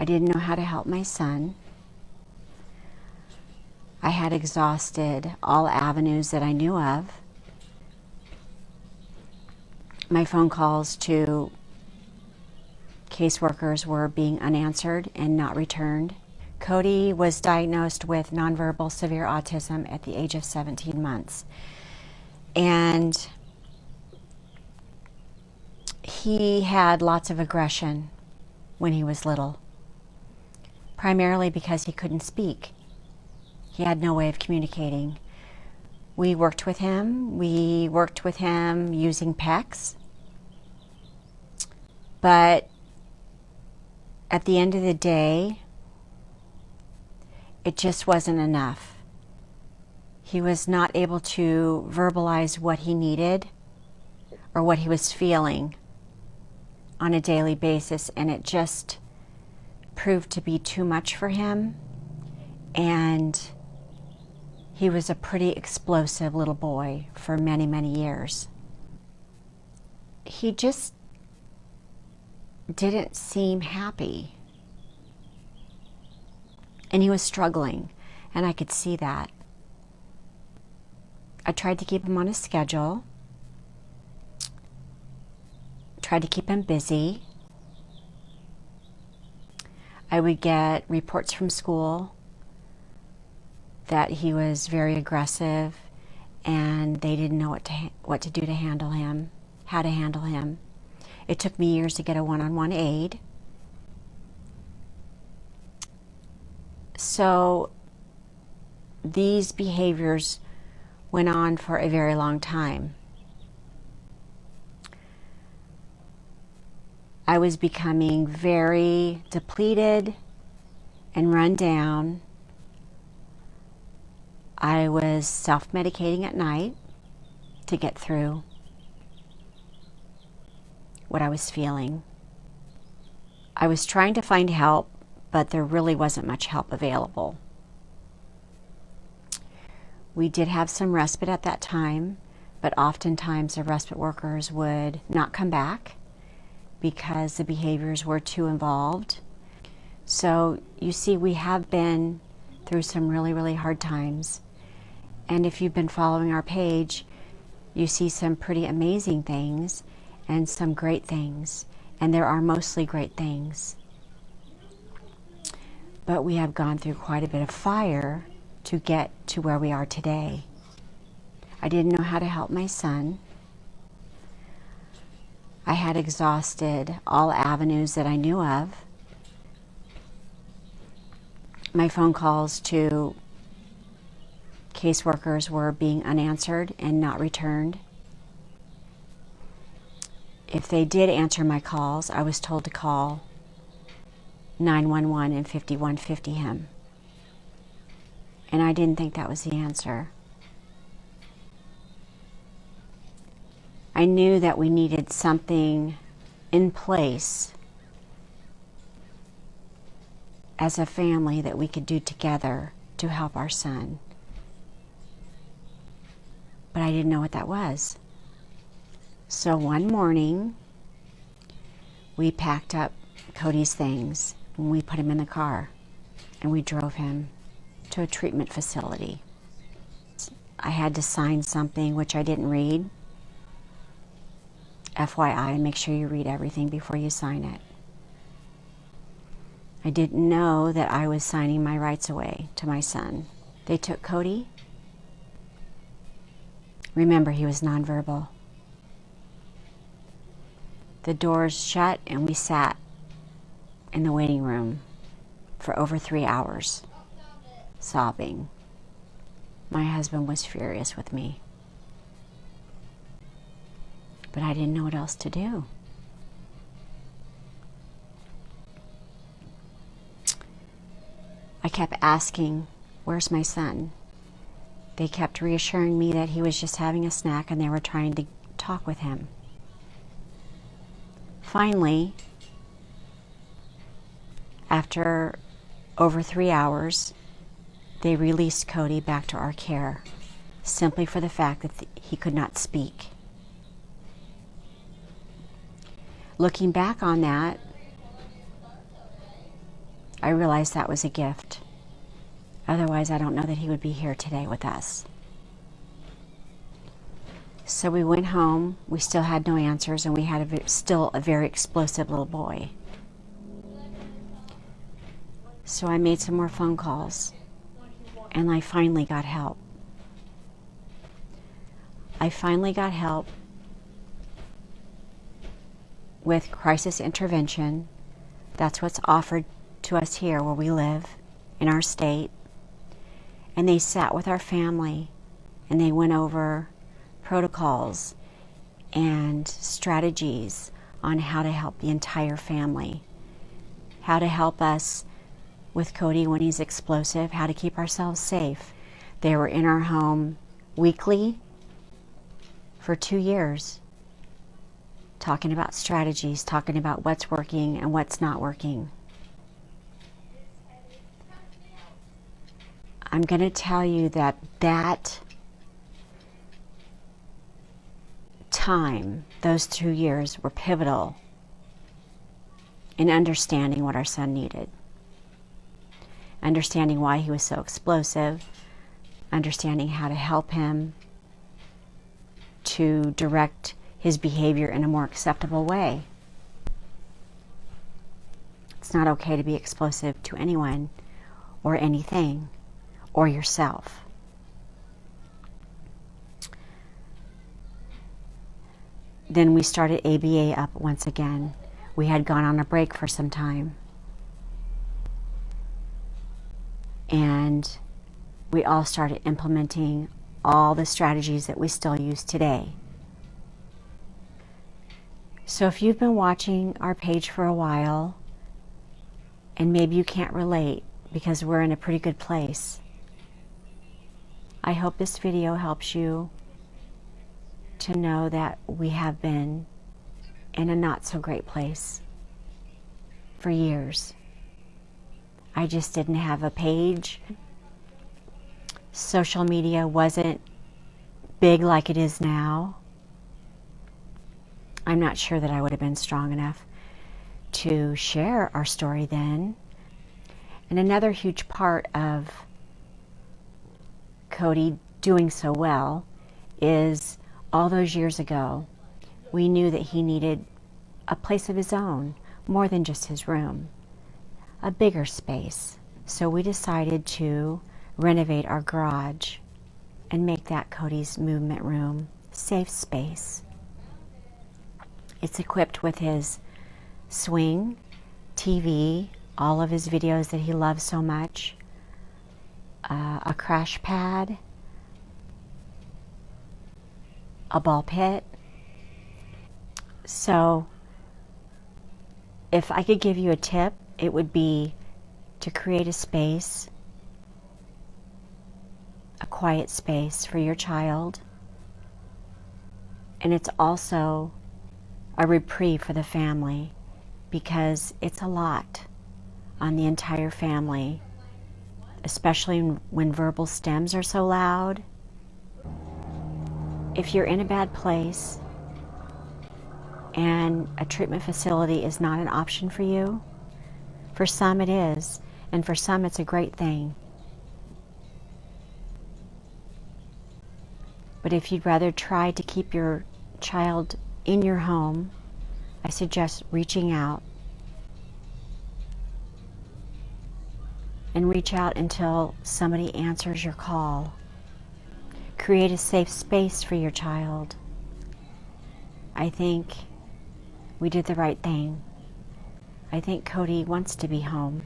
I didn't know how to help my son. I had exhausted all avenues that I knew of. My phone calls to caseworkers were being unanswered and not returned. Cody was diagnosed with nonverbal severe autism at the age of 17 months. And he had lots of aggression when he was little, primarily because he couldn't speak. He had no way of communicating. We worked with him. We worked with him using PECs. But at the end of the day, it just wasn't enough. He was not able to verbalize what he needed or what he was feeling on a daily basis, and it just proved to be too much for him. And he was a pretty explosive little boy for many, many years. He just didn't seem happy. And he was struggling, and I could see that. I tried to keep him on a schedule, tried to keep him busy. I would get reports from school that he was very aggressive and they didn't know what to do to handle him, how to handle him. It took me years to get a one-on-one aid. So these behaviors went on for a very long time. I was becoming very depleted and run down. I was self-medicating at night to get through what I was feeling. I was trying to find help, but there really wasn't much help available. We did have some respite at that time, but oftentimes the respite workers would not come back because the behaviors were too involved. So you see, we have been through some really, really hard times. And if you've been following our page, you see some pretty amazing things and some great things. And there are mostly great things. But we have gone through quite a bit of fire to get to where we are today. I didn't know how to help my son. I had exhausted all avenues that I knew of. My phone calls to caseworkers were being unanswered and not returned. If they did answer my calls, I was told to call 911 and 5150 him. And I didn't think that was the answer. I knew that we needed something in place as a family that we could do together to help our son. But I didn't know what that was. So one morning, we packed up Cody's things and we put him in the car and we drove him to a treatment facility. I had to sign something which I didn't read. FYI, make sure you read everything before you sign it. I didn't know that I was signing my rights away to my son. They took Cody. Remember, he was nonverbal. The doors shut and we sat in the waiting room for over 3 hours, sobbing. My husband was furious with me. But I didn't know what else to do. I kept asking, "Where's my son?" They kept reassuring me that he was just having a snack and they were trying to talk with him. Finally, after over 3 hours, they released Cody back to our care, simply for the fact that he could not speak. Looking back on that, I realized that was a gift. Otherwise, I don't know that he would be here today with us. So we went home. We still had no answers, and we had still a very explosive little boy. So I made some more phone calls, and I finally got help. I finally got help with crisis intervention. That's what's offered to us here where we live in our state. And they sat with our family and they went over protocols and strategies on how to help the entire family, how to help us with Cody when he's explosive, how to keep ourselves safe. They were in our home weekly for 2 years, talking about strategies, talking about what's working and what's not working. I'm going to tell you that time, those 2 years, were pivotal in understanding what our son needed, understanding why he was so explosive, understanding how to help him to direct his behavior in a more acceptable way. It's not okay to be explosive to anyone or anything or yourself. Then we started ABA up once again. We had gone on a break for some time. And we all started implementing all the strategies that we still use today. So if you've been watching our page for a while, and maybe you can't relate because we're in a pretty good place, I hope this video helps you to know that we have been in a not so great place for years. I just didn't have a page. Social media wasn't big like it is now. I'm not sure that I would have been strong enough to share our story then. And another huge part of Cody doing so well is all those years ago, we knew that he needed a place of his own, more than just his room, a bigger space. So we decided to renovate our garage and make that Cody's movement room safe space. It's equipped with his swing, TV, all of his videos that he loves so much, a crash pad, a ball pit. So if I could give you a tip, it would be to create a space, a quiet space for your child. And it's also a reprieve for the family because it's a lot on the entire family, especially when verbal stems are so loud. If you're in a bad place and a treatment facility is not an option for you, for some it is, and for some it's a great thing. But if you'd rather try to keep your child in your home, I suggest reaching out. And reach out until somebody answers your call. Create a safe space for your child. I think we did the right thing. I think Cody wants to be home.